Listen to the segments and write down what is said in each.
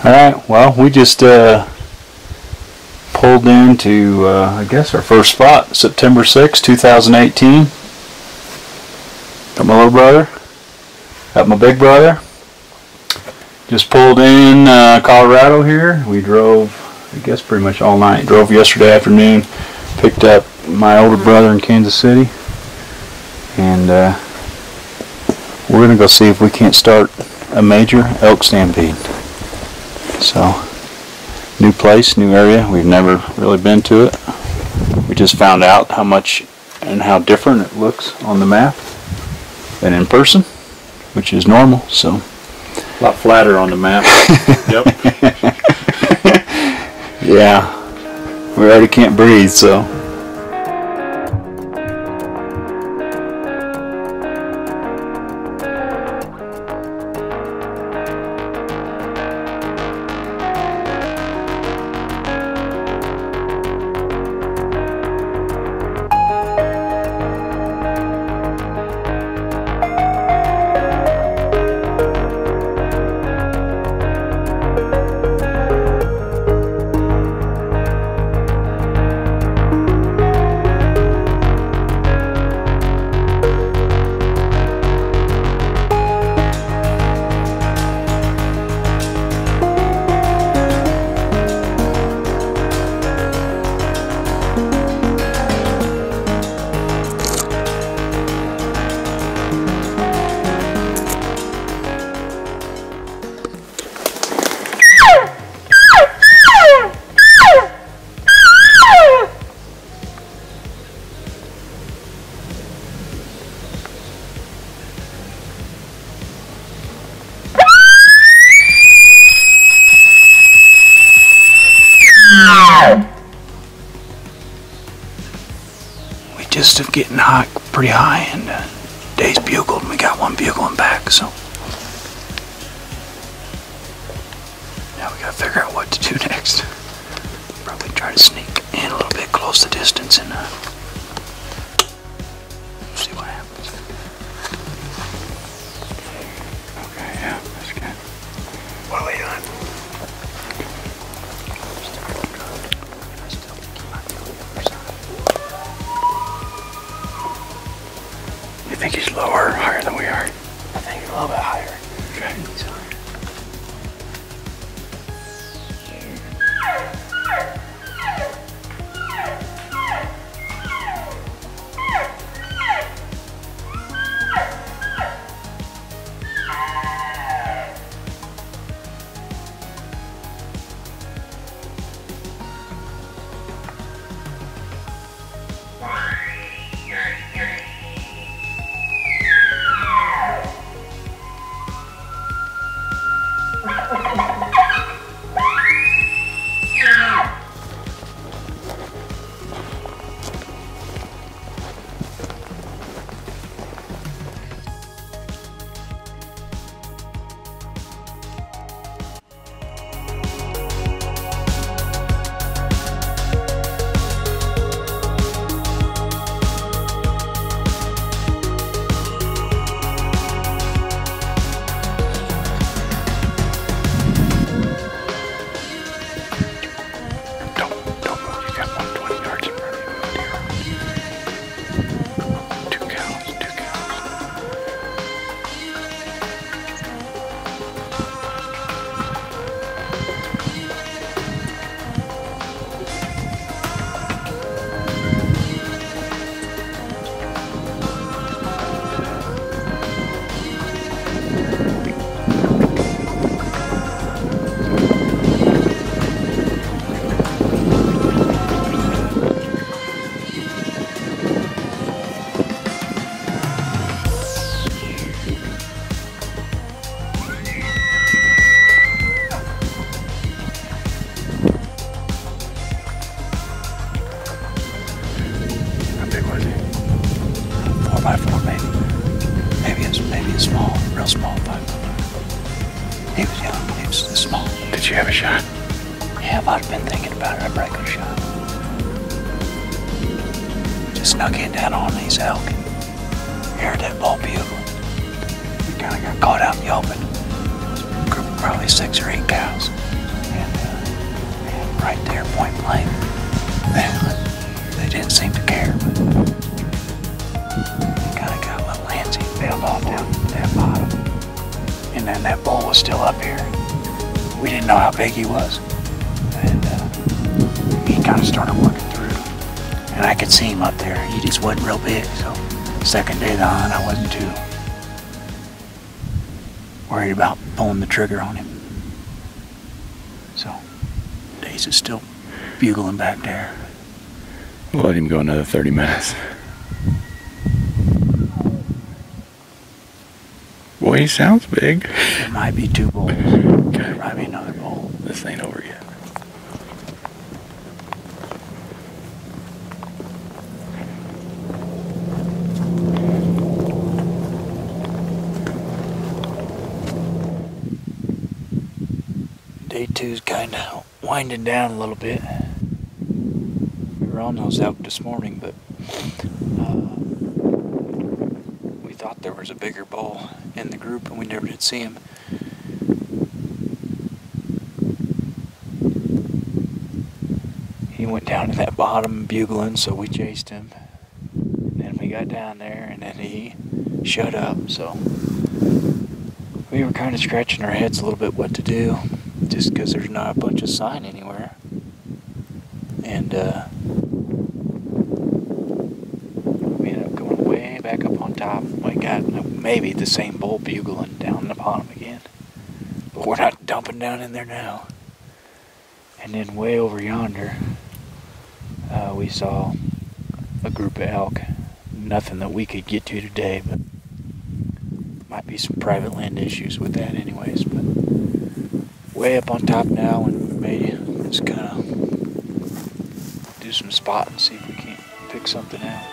Alright, well, we just pulled into, I guess, our first spot, September 6, 2018. Got my little brother, got my big brother. Just pulled in Colorado here. We drove, I guess, pretty much all night. Drove yesterday afternoon, picked up my older brother in Kansas City, and we're going to go see if we can't start a major elk stampede. So, new place, new area. We've never really been to it. We just found out how much and how different it looks on the map than in person, which is normal. So, a lot flatter on the map. Yep. Yeah, we already can't breathe, so. We just have getting hot, pretty high, and Dave's bugled, and we got one bugling back, so now we gotta figure out what to do next. Probably try to sneak in a little bit, close the distance, and see what happens. Okay, yeah, that's good. What are we doing? You think he's lower or higher than we are? I think a little bit higher. Okay. Small, real small, but he was young, he was small. Did you have a shot? Yeah, if I'd been thinking about it, I probably could have shot. Just snuck in down on these elk and heard that bull bugle. We kind of got caught out in the open. It was a group of probably 6 or 8 cows. right there, point blank. They didn't seem to care, but he kind of got a little antsy, bailed off down that bottom. And then that bull was still up here. We didn't know how big he was. And he kind of started working through. And I could see him up there. He just wasn't real big, so second day of the hunt, I wasn't too worried about pulling the trigger on him. So, Daze is still bugling back there. We'll let him go another 30 minutes. Boy, he sounds big. There might be 2 bulls. Okay. There might be another bull. This ain't over yet. Day 2's kind of winding down a little bit. We were on those elk this morning, but we thought there was a bigger bull in the group and we never did see him. He went down to that bottom bugling, so we chased him. And we got down there and then he shut up, so we were kind of scratching our heads a little bit what to do, just because there's not a bunch of sign anywhere. And we ended up going way back up on top. We got maybe the same bull bugling down the bottom again, but we're not dumping down in there now. And then way over yonder, we saw a group of elk. Nothing that we could get to today, but might be some private land issues with that anyways. But way up on top now, and maybe just kind of do some spotting, see if we can't pick something out.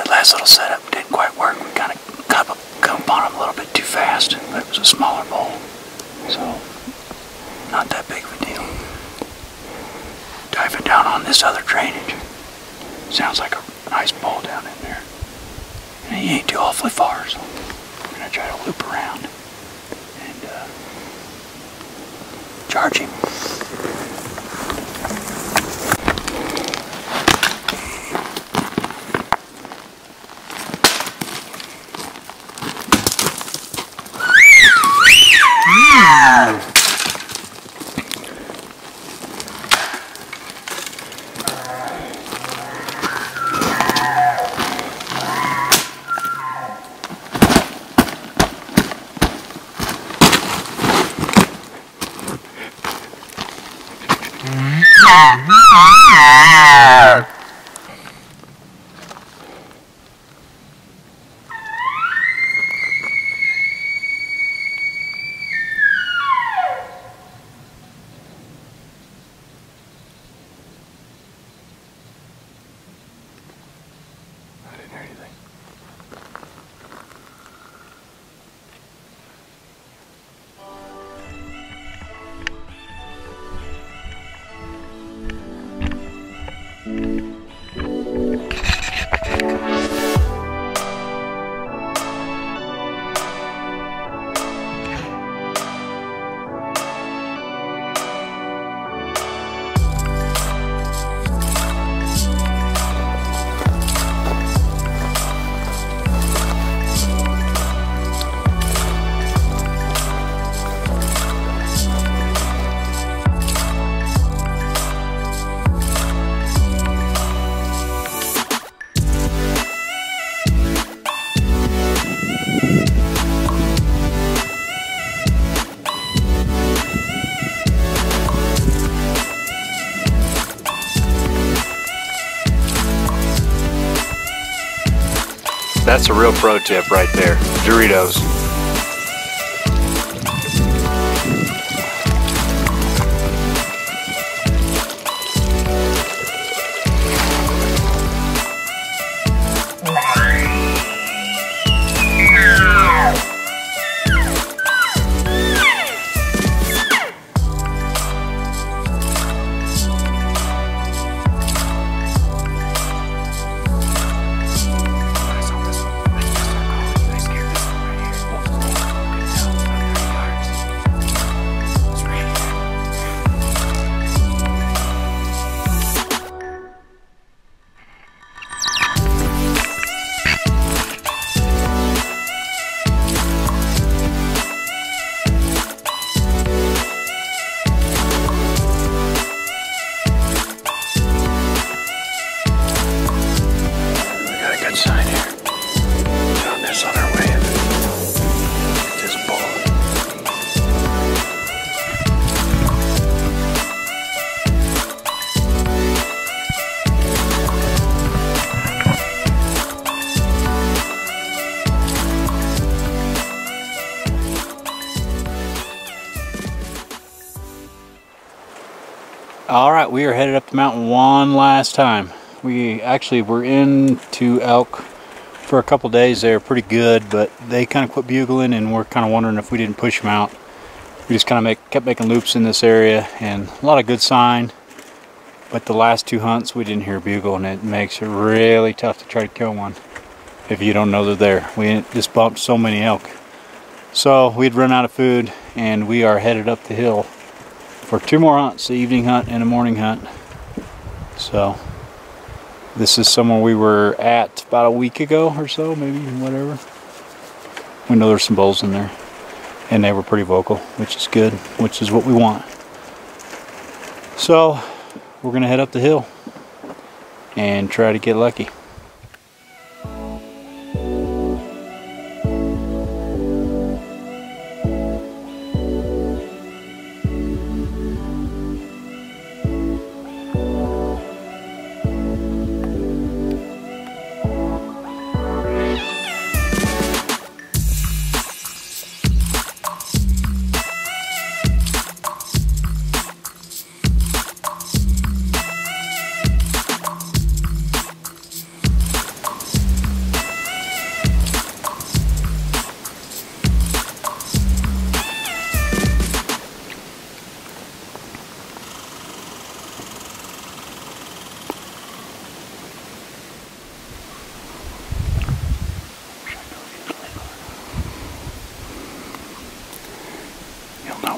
Last little setup didn't quite work. We kind of come up on him a little bit too fast, but it was a smaller bull, so not that big of a deal. Diving down on this other drainage. Sounds like a nice bull down in there. And he ain't too awfully far, so I'm gonna try to loop around and charge him. or anything. That's a real pro tip right there. Doritos. Sign here. On this on our way in. This bull. All right, we are headed up the mountain one last time. We actually were into elk for a couple days there, pretty good, but they kind of quit bugling and we're kind of wondering if we didn't push them out. We just kind of kept making loops in this area and a lot of good sign, but the last two hunts we didn't hear a bugle, and it makes it really tough to try to kill one if you don't know they're there. We just bumped so many elk. So we'd run out of food and we are headed up the hill for two more hunts, the evening hunt and a morning hunt. So this is somewhere we were at about a week ago or so, maybe, whatever. We know there's some bulls in there, and they were pretty vocal, which is good, which is what we want. So we're gonna head up the hill and try to get lucky.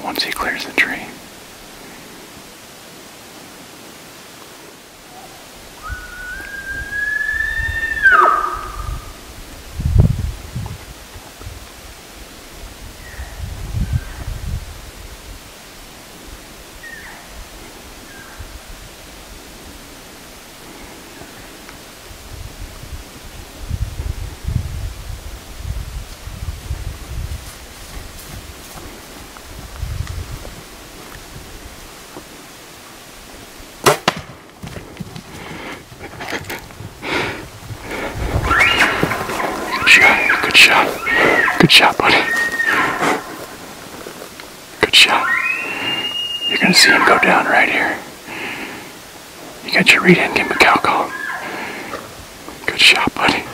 Once he clears the tree. Good shot, buddy. Good shot. You're gonna see him go down right here. You got your read in, give him a cow call. Good shot, buddy.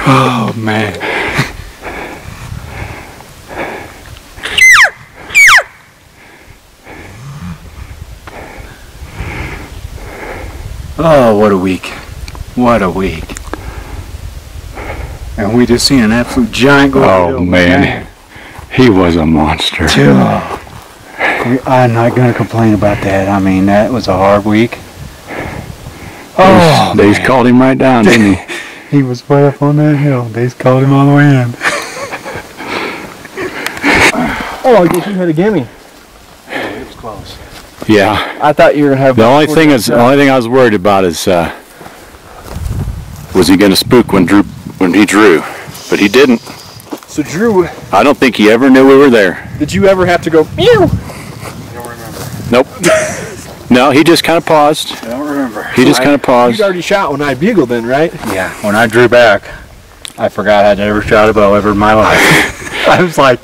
Oh man. Oh, what a week. What a week. And we just seen an absolute giant go Oh hill, man, he was a monster. I'm not going to complain about that. I mean, that was a hard week. Oh, They called him right down, didn't he? He was way up on that hill. They just called him all the way in. Oh, I guess you had a gimme. Oh, it was close. Yeah. I thought you were gonna have. The only thing I was worried about is was he going to spook when he drew, but he didn't. So Drew, I don't think he ever knew we were there. did you ever have to go meow? Don't remember. Nope. No, he just kind of paused. I don't remember. He just kind of paused. You'd already shot when I bugled then, right? Yeah, when I drew back, I forgot I'd ever shot a bow ever in my life. I was like,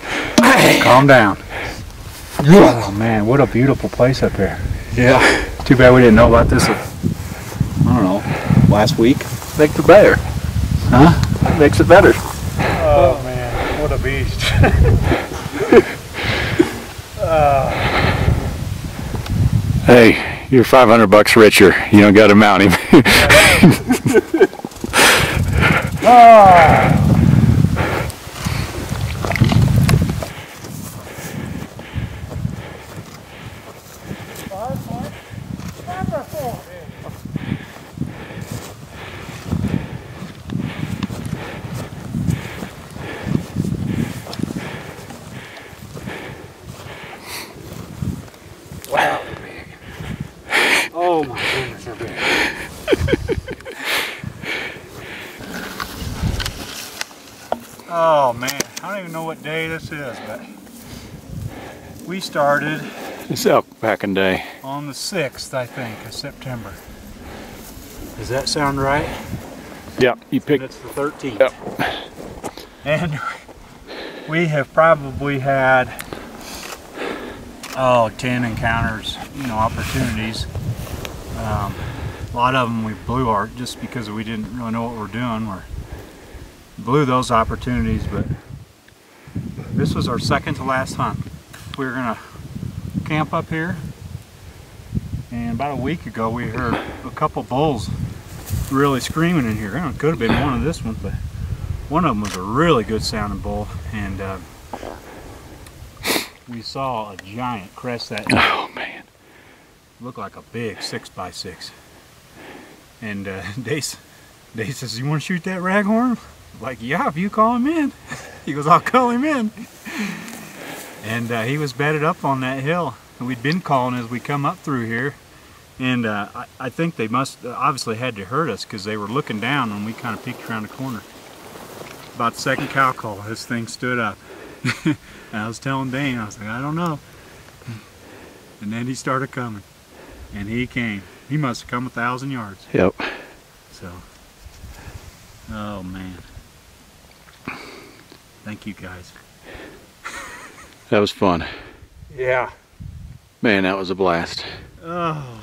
calm down. Oh man, what a beautiful place up here. Yeah. Too bad we didn't know about this, I don't know, last week. Makes it better. Huh? Makes it better. Oh man, what a beast. Hey, you're $500 richer. You don't got to mount him. Oh my goodness, they're big. Oh man, I don't even know what day this is, but we started It's Backcountry day. on the 6th, I think, of September. Does that sound right? Yep, you And picked. it's the 13th. Yep. And we have probably had 10 encounters, opportunities. A lot of them we blew just because we didn't really know what we're doing. We blew those opportunities, but this was our second to last hunt. We were gonna camp up here, and about a week ago we heard a couple bulls really screaming in here. It could have been one of this one, but one of them was a really good sounding bull, and we saw a giant crest that hill. Oh man. Looked like a big 6x6. And Dace says, "You want to shoot that raghorn?" I'm like, "Yeah, if you call him in." He goes, "I'll call him in." And he was bedded up on that hill. And we'd been calling as we come up through here. And I think they must obviously had to hurt us because they were looking down when we kind of peeked around the corner. About the second cow call, this thing stood up. And I was telling Dane, I was like, "I don't know." And then he started coming. And he came. He must have come 1,000 yards. Yep. So, oh man. Thank you guys. That was fun. Yeah. Man, that was a blast. Oh.